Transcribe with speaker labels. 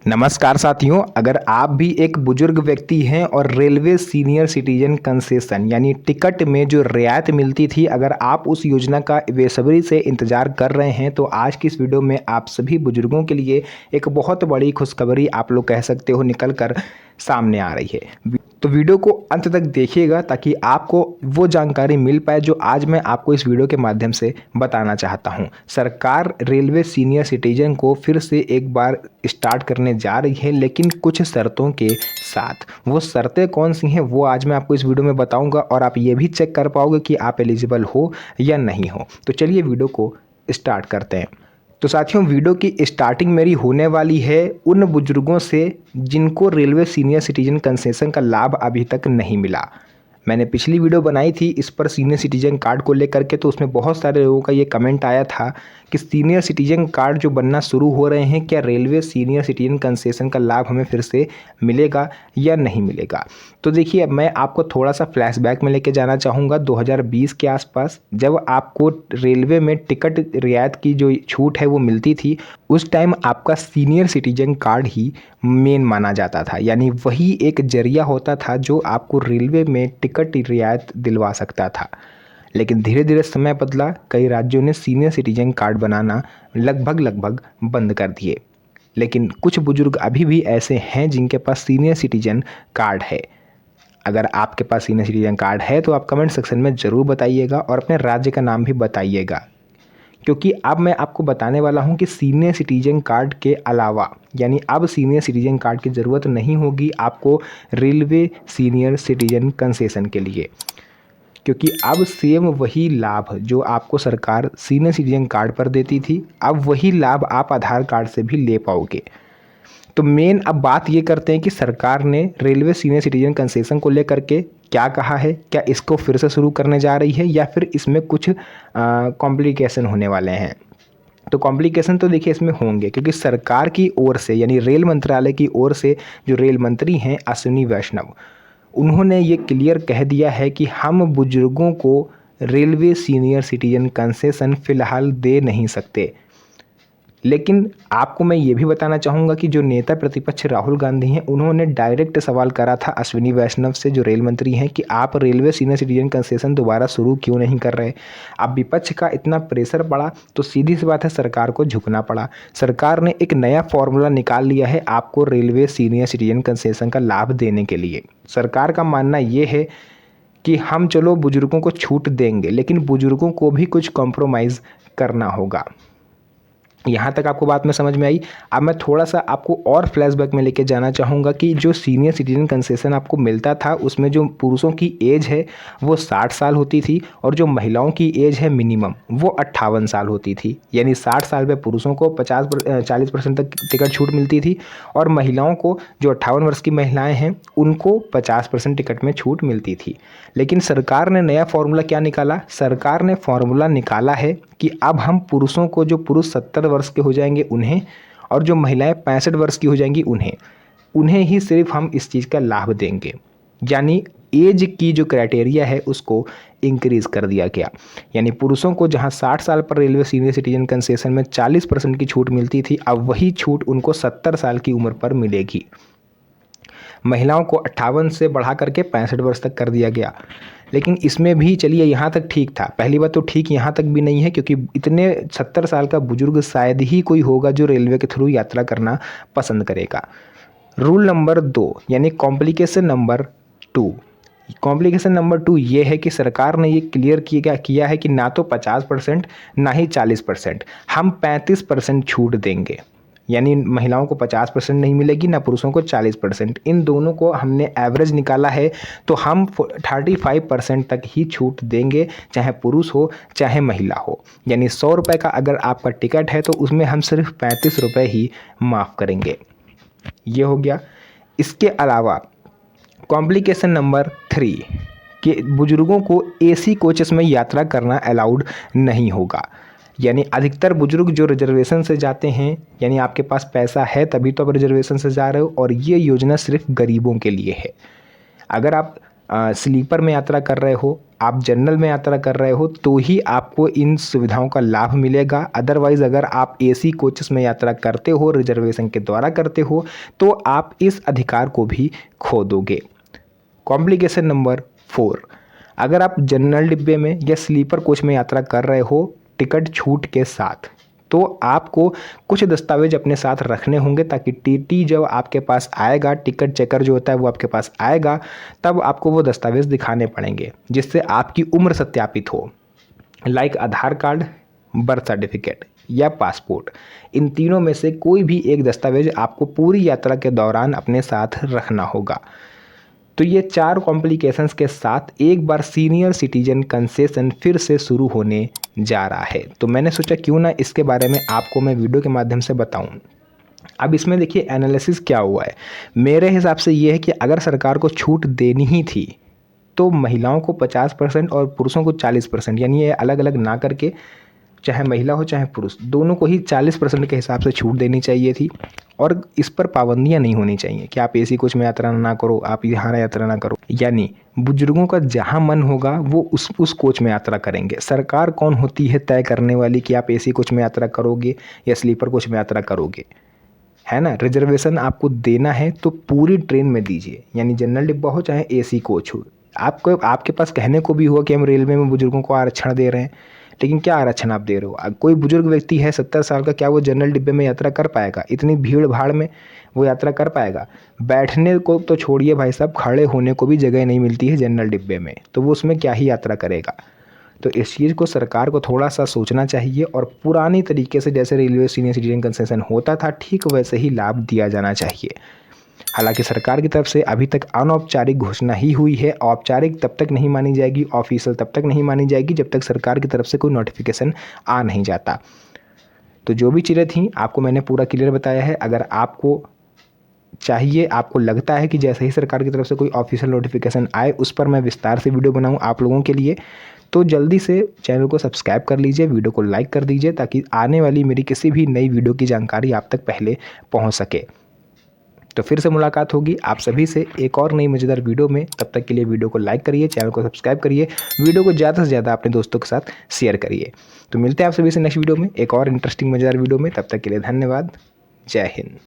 Speaker 1: नमस्कार साथियों, अगर आप भी एक बुजुर्ग व्यक्ति हैं और रेलवे सीनियर सिटीजन कंसेशन यानी टिकट में जो रियायत मिलती थी, अगर आप उस योजना का बेसब्री से इंतज़ार कर रहे हैं तो आज की इस वीडियो में आप सभी बुजुर्गों के लिए एक बहुत बड़ी खुशखबरी आप लोग कह सकते हो निकल कर सामने आ रही है। तो वीडियो को अंत तक देखिएगा ताकि आपको वो जानकारी मिल पाए जो आज मैं आपको इस वीडियो के माध्यम से बताना चाहता हूं। सरकार रेलवे सीनियर सिटीजन को फिर से एक बार स्टार्ट करने जा रही है, लेकिन कुछ शर्तों के साथ। वो शर्तें कौन सी हैं वो आज मैं आपको इस वीडियो में बताऊंगा और आप ये भी चेक कर पाओगे कि आप एलिजिबल हो या नहीं हो। तो चलिए वीडियो को स्टार्ट करते हैं। तो साथियों, वीडियो की स्टार्टिंग मेरी होने वाली है उन बुजुर्गों से जिनको रेलवे सीनियर सिटीजन कंसेशन का लाभ अभी तक नहीं मिला। मैंने पिछली वीडियो बनाई थी इस पर सीनियर सिटीजन कार्ड को लेकर के, तो उसमें बहुत सारे लोगों का ये कमेंट आया था कि सीनियर सिटीजन कार्ड जो बनना शुरू हो रहे हैं, क्या रेलवे सीनियर सिटीजन कंसेशन का लाभ हमें फिर से मिलेगा या नहीं मिलेगा। तो देखिए, मैं आपको थोड़ा सा फ्लैशबैक में लेके जाना चाहूँगा 2020 के आसपास, जब आपको रेलवे में टिकट रियायत की जो छूट है वो मिलती थी। उस टाइम आपका सीनियर सिटीजन कार्ड ही मेन माना जाता था, यानी वही एक जरिया होता था जो आपको रेलवे में टिकट रियायत दिलवा सकता था। लेकिन धीरे धीरे समय बदला, कई राज्यों ने सीनियर सिटीजन कार्ड बनाना लगभग बंद कर दिए। लेकिन कुछ बुजुर्ग अभी भी ऐसे हैं जिनके पास सीनियर सिटीजन कार्ड है। अगर आपके पास सीनियर सिटीजन कार्ड है तो आप कमेंट सेक्शन में ज़रूर बताइएगा और अपने राज्य का नाम भी बताइएगा, क्योंकि अब मैं आपको बताने वाला हूं कि सीनियर सिटीजन कार्ड के अलावा, यानी अब सीनियर सिटीजन कार्ड की ज़रूरत नहीं होगी आपको रेलवे सीनियर सिटीजन कंसेशन के लिए, क्योंकि अब सेम वही लाभ जो आपको सरकार सीनियर सिटीजन कार्ड पर देती थी, अब वही लाभ आप आधार कार्ड से भी ले पाओगे। तो मेन अब बात ये करते हैं कि सरकार ने रेलवे सीनियर सिटीजन कंसेशन को लेकर के क्या कहा है। क्या इसको फिर से शुरू करने जा रही है या फिर इसमें कुछ कॉम्प्लिकेशन होने वाले हैं। तो कॉम्प्लिकेशन तो देखिए इसमें होंगे, क्योंकि सरकार की ओर से यानी रेल मंत्रालय की ओर से जो रेल मंत्री हैं अश्विनी वैष्णव, उन्होंने ये क्लियर कह दिया है कि हम बुजुर्गों को रेलवे सीनियर सिटीजन कंसेशन फ़िलहाल दे नहीं सकते। लेकिन आपको मैं ये भी बताना चाहूँगा कि जो नेता प्रतिपक्ष राहुल गांधी हैं, उन्होंने डायरेक्ट सवाल करा था अश्विनी वैष्णव से, जो रेल मंत्री हैं, कि आप रेलवे सीनियर सिटीजन कंसेशन दोबारा शुरू क्यों नहीं कर रहे। अब विपक्ष का इतना प्रेशर पड़ा तो सीधी सी बात है, सरकार को झुकना पड़ा। सरकार ने एक नया फॉर्मूला निकाल लिया है आपको रेलवे सीनियर सिटीजन कंसेशन का लाभ देने के लिए। सरकार का मानना ये है कि हम चलो बुजुर्गों को छूट देंगे, लेकिन बुजुर्गों को भी कुछ कॉम्प्रोमाइज़ करना होगा। यहाँ तक आपको बात में समझ में आई। अब मैं थोड़ा सा आपको और फ्लैशबैक में लेके जाना चाहूँगा कि जो सीनियर सिटीजन कंसेशन आपको मिलता था, उसमें जो पुरुषों की एज है वो 60 साल होती थी और जो महिलाओं की एज है मिनिमम वो 58 साल होती थी। यानी 60 साल पे पुरुषों को 40% तक टिकट छूट मिलती थी और महिलाओं को, जो 58 वर्ष की महिलाएँ हैं, उनको 50% टिकट में छूट मिलती थी। लेकिन सरकार ने नया फॉर्मूला क्या निकाला? सरकार ने फॉर्मूला निकाला है कि अब हम पुरुषों को, जो पुरुष 70 वर्ष के हो जाएंगे उन्हें, और जो महिलाएं 65 वर्ष की हो जाएंगी उन्हें ही सिर्फ हम इस चीज़ का लाभ देंगे। यानी एज की जो क्राइटेरिया है उसको इंक्रीज़ कर दिया गया। यानी पुरुषों को जहां 60 साल पर रेलवे सीनियर सिटीजन कंसेशन में 40% की छूट मिलती थी, अब वही छूट उनको 70 साल की उम्र पर मिलेगी। महिलाओं को 58 से बढ़ा करके 65 वर्ष तक कर दिया गया। लेकिन इसमें भी चलिए यहाँ तक ठीक था। पहली बात तो ठीक यहाँ तक भी नहीं है, क्योंकि इतने 70 साल का बुजुर्ग शायद ही कोई होगा जो रेलवे के थ्रू यात्रा करना पसंद करेगा। रूल नंबर 2 यानी कॉम्प्लिकेशन नंबर 2। कॉम्प्लिकेशन नंबर 2 ये है कि सरकार ने ये क्लियर किया है कि ना तो 50% ना ही 40%, हम 35% छूट देंगे। यानी महिलाओं को 50% नहीं मिलेगी, ना पुरुषों को 40%। इन दोनों को हमने एवरेज निकाला है तो हम 35% तक ही छूट देंगे, चाहे पुरुष हो चाहे महिला हो। यानी 100 रुपये का अगर आपका टिकट है तो उसमें हम सिर्फ 35 रुपये ही माफ़ करेंगे। ये हो गया। इसके अलावा कॉम्प्लिकेशन नंबर 3 कि बुजुर्गों को एसी कोचेस में यात्रा करना अलाउड नहीं होगा। यानी अधिकतर बुजुर्ग जो रिजर्वेशन से जाते हैं, यानी आपके पास पैसा है तभी तो आप रिजर्वेशन से जा रहे हो, और ये योजना सिर्फ गरीबों के लिए है। अगर आप स्लीपर में यात्रा कर रहे हो, आप जनरल में यात्रा कर रहे हो, तो ही आपको इन सुविधाओं का लाभ मिलेगा। अदरवाइज़ अगर आप एसी कोचेस में यात्रा करते हो, रिजर्वेशन के द्वारा करते हो, तो आप इस अधिकार को भी खो दोगे। कॉम्प्लिकेशन नंबर 4, अगर आप जनरल डिब्बे में या स्लीपर कोच में यात्रा कर रहे हो टिकट छूट के साथ, तो आपको कुछ दस्तावेज अपने साथ रखने होंगे, ताकि टीटी जब आपके पास आएगा, टिकट चेकर जो होता है वो आपके पास आएगा, तब आपको वो दस्तावेज दिखाने पड़ेंगे जिससे आपकी उम्र सत्यापित हो। लाइक आधार कार्ड, बर्थ सर्टिफिकेट या पासपोर्ट, इन तीनों में से कोई भी एक दस्तावेज आपको पूरी यात्रा के दौरान अपने साथ रखना होगा। तो ये 4 कॉम्प्लिकेशंस के साथ एक बार सीनियर सिटीजन कंसेशन फिर से शुरू होने जा रहा है। तो मैंने सोचा क्यों ना इसके बारे में आपको मैं वीडियो के माध्यम से बताऊं। अब इसमें देखिए एनालिसिस क्या हुआ है। मेरे हिसाब से ये है कि अगर सरकार को छूट देनी ही थी तो महिलाओं को 50% और पुरुषों को 40%, यानी ये अलग अलग ना करके, चाहे महिला हो चाहे पुरुष, दोनों को ही 40% के हिसाब से छूट देनी चाहिए थी। और इस पर पाबंदियां नहीं होनी चाहिए कि आप एसी कोच में यात्रा ना करो, आप यहाँ यात्रा ना करो। यानी बुजुर्गों का जहाँ मन होगा वो उस कोच में यात्रा करेंगे। सरकार कौन होती है तय करने वाली कि आप एसी कोच में यात्रा करोगे या स्लीपर कोच में यात्रा करोगे, है ना। रिजर्वेशन आपको देना है तो पूरी ट्रेन में दीजिए, यानी जनरल डिब्बा हो चाहे एसी कोच हो। आपके पास कहने को भी हुआ कि हम रेलवे में बुजुर्गों को आरक्षण दे रहे हैं, लेकिन क्या आरक्षण आप दे रहे हो। कोई बुजुर्ग व्यक्ति है 70 साल का, क्या वो जनरल डिब्बे में यात्रा कर पाएगा? इतनी भीड़ भाड़ में वो यात्रा कर पाएगा? बैठने को तो छोड़िए भाई साहब, खड़े होने को भी जगह नहीं मिलती है जनरल डिब्बे में, तो वो उसमें क्या ही यात्रा करेगा। तो इस चीज़ को सरकार को थोड़ा सा सोचना चाहिए और पुरानी तरीके से जैसे रेलवे सीनियर सिटीजन कंसेशन होता था ठीक वैसे ही लाभ दिया जाना चाहिए। हालांकि सरकार की तरफ से अभी तक अनौपचारिक घोषणा ही हुई है, औपचारिक तब तक नहीं मानी जाएगी, ऑफिशियल तब तक नहीं मानी जाएगी जब तक सरकार की तरफ से कोई नोटिफिकेशन आ नहीं जाता। तो जो भी चीज़ें थी आपको मैंने पूरा क्लियर बताया है। अगर आपको चाहिए, आपको लगता है कि जैसे ही सरकार की तरफ से कोई ऑफिशियल नोटिफिकेशन आए उस पर मैं विस्तार से वीडियो बनाऊं आप लोगों के लिए, तो जल्दी से चैनल को सब्सक्राइब कर लीजिए, वीडियो को लाइक कर दीजिए, ताकि आने वाली मेरी किसी भी नई वीडियो की जानकारी आप तक पहले पहुंच सके। तो फिर से मुलाकात होगी आप सभी से एक और नई मज़ेदार वीडियो में। तब तक के लिए वीडियो को लाइक करिए, चैनल को सब्सक्राइब करिए, वीडियो को ज़्यादा से ज़्यादा अपने दोस्तों के साथ शेयर करिए। तो मिलते हैं आप सभी से नेक्स्ट वीडियो में एक और इंटरेस्टिंग मज़ेदार वीडियो में। तब तक के लिए धन्यवाद। जय हिंद।